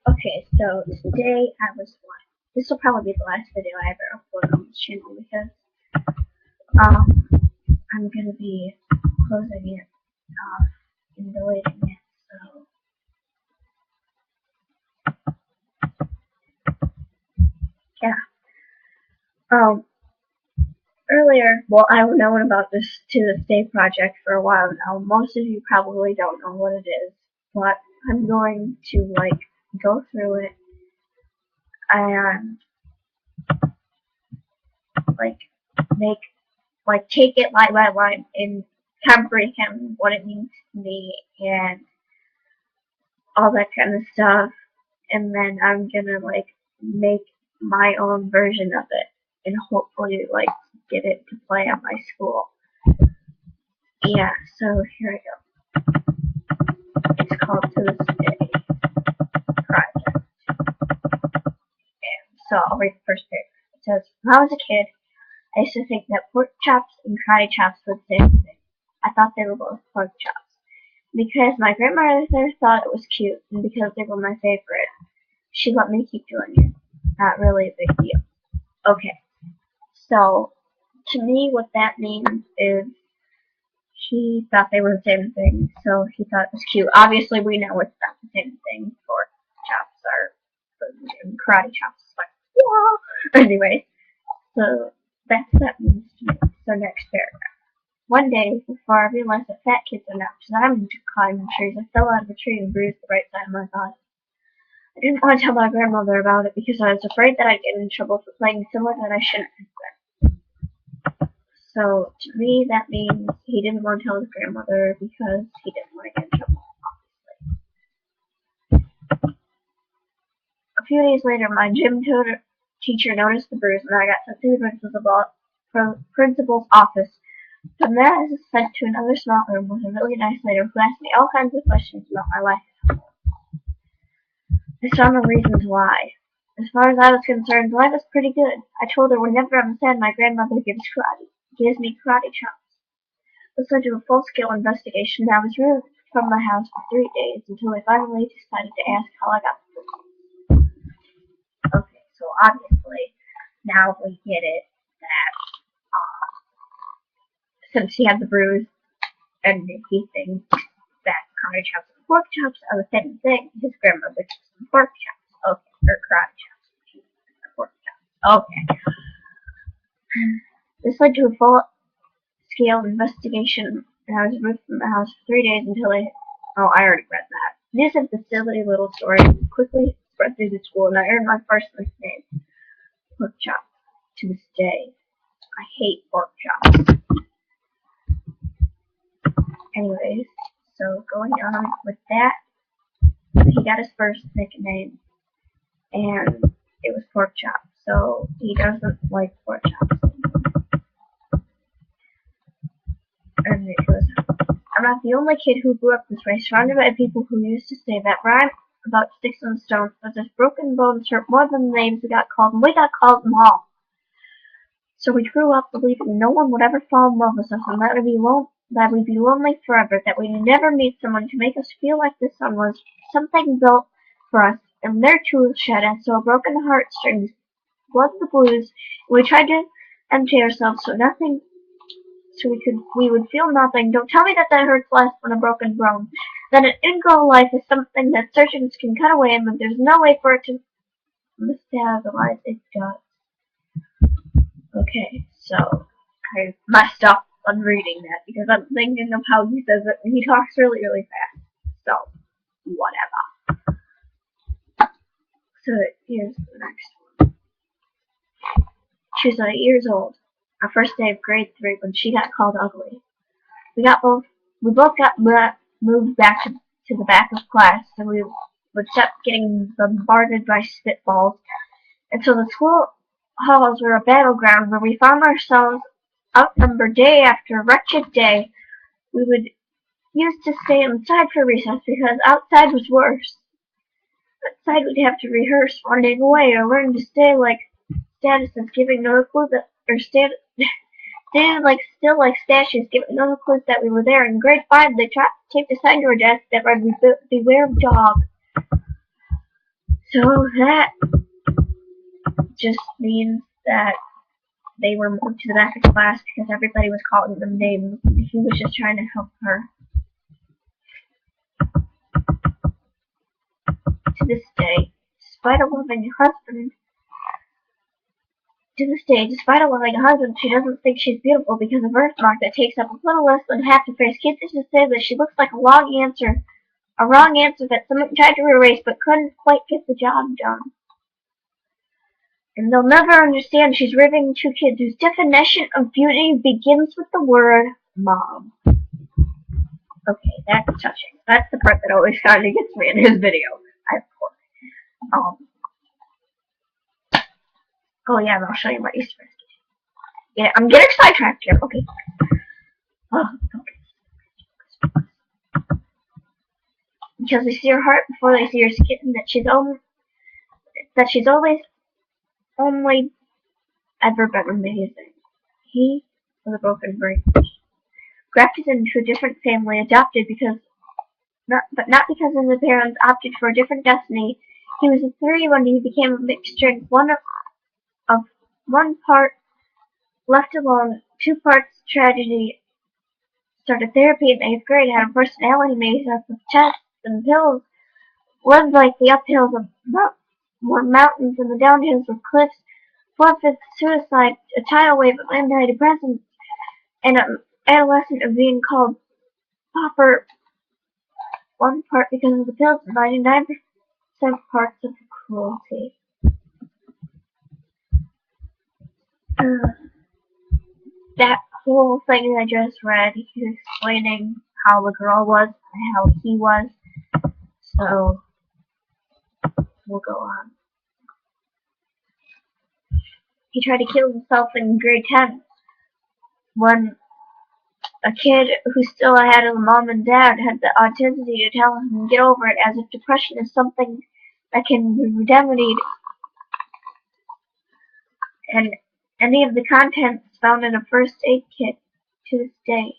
Okay, so today this will probably be the last video I ever upload on this channel because um I'm gonna be closing it off and deleting it. So yeah. Um I've known about this To This Day project for a while now. Most of you probably don't know what it is, but I'm going to go through it and like make take it line by line and comprehend what it means to me and all that kind of stuff. And then I'm gonna make my own version of it and hopefully get it to play at my school. Yeah, so here I go. It's called To This Day Project. And so I'll read the first paragraph. It says, when I was a kid, I used to think that pork chops and karate chops were the same thing. I thought they were both pork chops. Because my grandmother thought it was cute, and because they were my favorite, she let me keep doing it. Not really a big deal. Okay, so to me, what that means is he thought they were the same thing, so he thought it was cute. Obviously, we know it's not the same thing. Pork chops are food, and karate chops is like, whoa! Anyway, so that's what that means to me. So next paragraph. One day, before I realized that fat kids are not designed to climb trees, I fell out of a tree and bruised the right side of my body. I didn't want to tell my grandmother about it because I was afraid that I'd get in trouble for playing someone that I shouldn't have been. So to me, that means he didn't want to tell his grandmother because he didn't want to get in trouble. A few days later, my gym teacher noticed the bruise, and I got sent to the principal's office. From there, I was sent to another small room with a really nice lady who asked me all kinds of questions about my life. I saw no reasons why. As far as I was concerned, life was pretty good. I told her whenever I'm sad, my grandmother gives me karate chops. This led to a full-scale investigation, and I was removed from my house for 3 days until I finally decided to ask how I got the food. Okay, so obviously now we get it that since he had the bruise and he thinks that karate chops and pork chops are the same thing, his grandmother took some pork chops. Okay, or karate chops. Pork chops. Okay. This led to a full-scale investigation, and I was removed from the house for 3 days until oh, I already read that. This is the silly little story quickly spread through the school, and I earned my first nickname, Pork Chop. To this day, I hate pork chops. Anyways, so going on with that, he got his first nickname, and it was Pork Chop. So he doesn't like pork chops anymore. And it goes, I'm not the only kid who grew up this way, surrounded by people who used to say that rhyme about sticks and stones, but if broken bones hurt more than the names we got called, and we got called them all. So we grew up believing no one would ever fall in love with us, and that we'd be lonely forever, that we'd never meet someone to make us feel like the sun was something built for us, and their tools shed us, so broken heartstrings, blood the blues, and we tried to empty ourselves so we would feel nothing. Don't tell me that hurts less than a broken bone. That an ingrown life is something that surgeons can cut away, and that there's no way for it to metastabilize. It does. Okay, so I messed up on reading that because I'm thinking of how he says it, and he talks really, really fast. So, whatever. So here's the next one. She was 8 years old. Our first day of grade 3 when she got called ugly. We both got moved back to the back of class, so we would stop getting bombarded by spitballs. And so the school halls were a battleground where we found ourselves outnumbered day after wretched day. We would used to stay inside for recess because outside was worse. Outside we'd have to rehearse, running away, or learn to stay like statues, giving no clue that, or stand still like statues, giving no clues that we were there. In grade 5, they taped a sign to our desk that read, "Beware of dog." So that just means that they were moved to the back of class because everybody was calling them names. He was just trying to help her. To this day, despite a loving husband, she doesn't think she's beautiful because of a birthmark that takes up a little less than half the face. Kids used to say that she looks like a wrong answer that someone tried to erase but couldn't quite get the job done. And they'll never understand she's raising two kids whose definition of beauty begins with the word mom. Okay, that's touching. That's the part that always kind of gets me in his video. Oh yeah, and I'll show you my Easter egg. Yeah, I'm getting sidetracked here. Okay. Oh, okay. Because they see her heart before they see her skin, that she's always only ever been amazing. He was a broken bridge, grafted into a different family, adopted not because his parents opted for a different destiny. He was a 3 when he became a mixture, one part left alone, 2 parts tragedy. Started therapy in 8th grade, had a personality made up of tests and pills, lived like the uphills were mountains and the downhills were cliffs, 4/5 suicide, a tidal wave of antidepressants, and an adolescent of being called pauper, 1 part because of the pills and 99% parts of cruelty. That whole thing I just read, he was explaining how the girl was and how he was. So, we'll go on. He tried to kill himself in grade 10 when a kid who still had a mom and dad had the audacity to tell him to get over it, as if depression is something that can be remedied, and any of the contents found in a first aid kit to this day.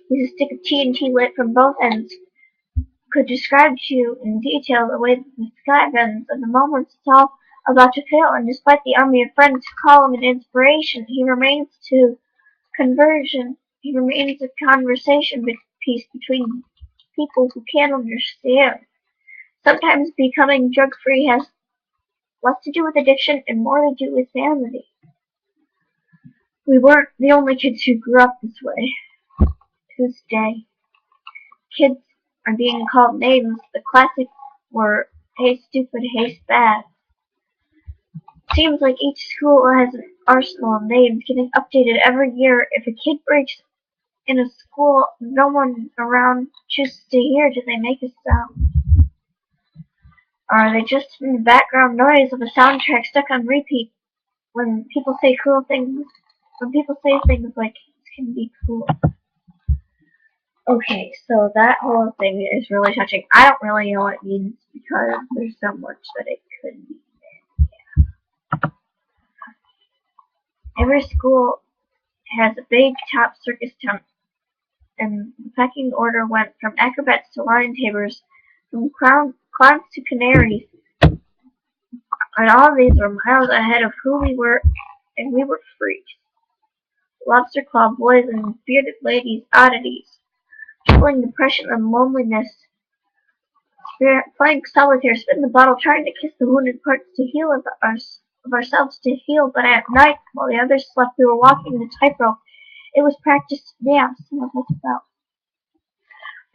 He's a stick of TNT lit from both ends, could describe to you in detail the way that the sky bends and the moments it's all about to fail, and despite the army of friends who call him an inspiration, he remains a conversation piece between people who can't understand. Sometimes becoming drug-free has less to do with addiction and more to do with sanity. We weren't the only kids who grew up this way. To this day, kids are being called names. The classic were, hey stupid, hey bad. Seems like each school has an arsenal of names getting updated every year. If a kid breaks in a school no one around chooses to hear, do they make a sound? Or are they just in the background noise of a soundtrack stuck on repeat when people say things like, it can be cool. Okay, so that whole thing is really touching. I don't really know what it means because there's so much that it could mean. Yeah. Every school has a big top circus tent, and the pecking order went from acrobats to lion tamers, from clowns to canaries, and all of these were miles ahead of who we were, and we were freaks. Lobster claw boys and bearded ladies, oddities, feeling depression and loneliness, playing solitaire, spitting the bottle, trying to kiss the wounded parts to heal of ourselves to heal, but at night, while the others slept, we were walking the tightrope. It was practice dance, some of us felt.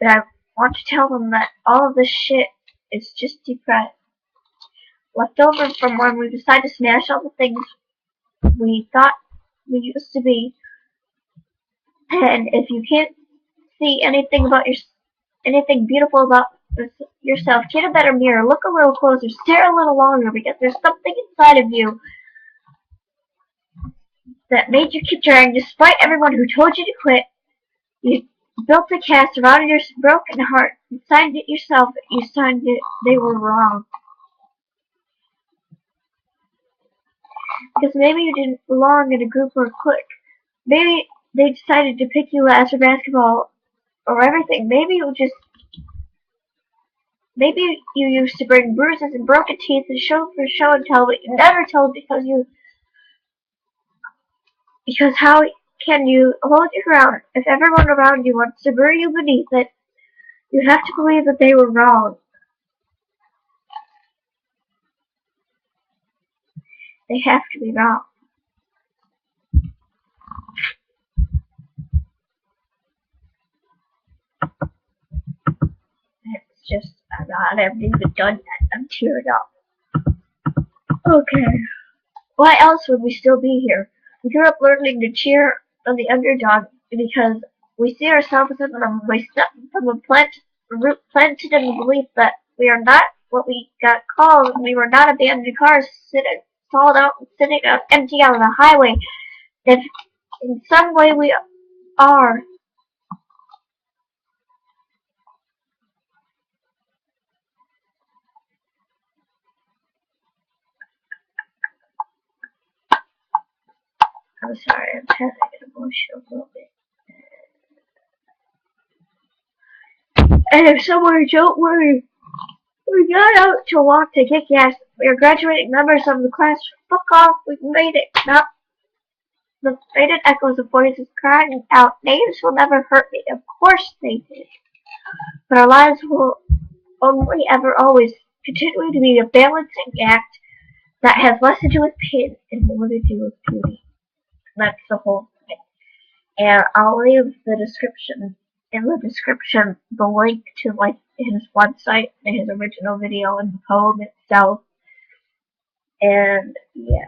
But I want to tell them that all of this shit is just depressed. Left over from when we decided to smash all the things we thought we used to be. And if you can't see anything beautiful about yourself, get a better mirror, look a little closer, stare a little longer, because there's something inside of you that made you keep trying despite everyone who told you to quit. You built a cast around your broken heart and signed it yourself. You signed it. They were wrong. Because maybe you didn't belong in a group or a clique. Maybe they decided to pick you last for basketball or everything. Maybe you just Maybe you used to bring bruises and broken teeth and show for show and tell, but you never told because how can you hold your ground if everyone around you wants to bury you beneath it? You have to believe that they were wrong. They have to be wrong. It's just, I haven't even done that. I'm tearing up. Okay. Why else would we still be here? We grew up learning to cheer on the underdog because we see ourselves in them. We step from a root planted in the belief that we are not what we got called. We were not abandoned cars stalled out and sitting out empty on the highway. If in some way we are, I'm sorry, I'm having an emotional moment. And if somewhere, don't worry. We got out to walk to kick ass. We are graduating members of the class. Fuck off, we made it. Not the faded echoes of voices crying out. Names will never hurt me. Of course they did. But our lives will only ever always continue to be a balancing act that has less to do with pain and more to do with beauty. That's the whole thing. And I'll leave the description the link to like his website and his original video and the poem itself. And yeah.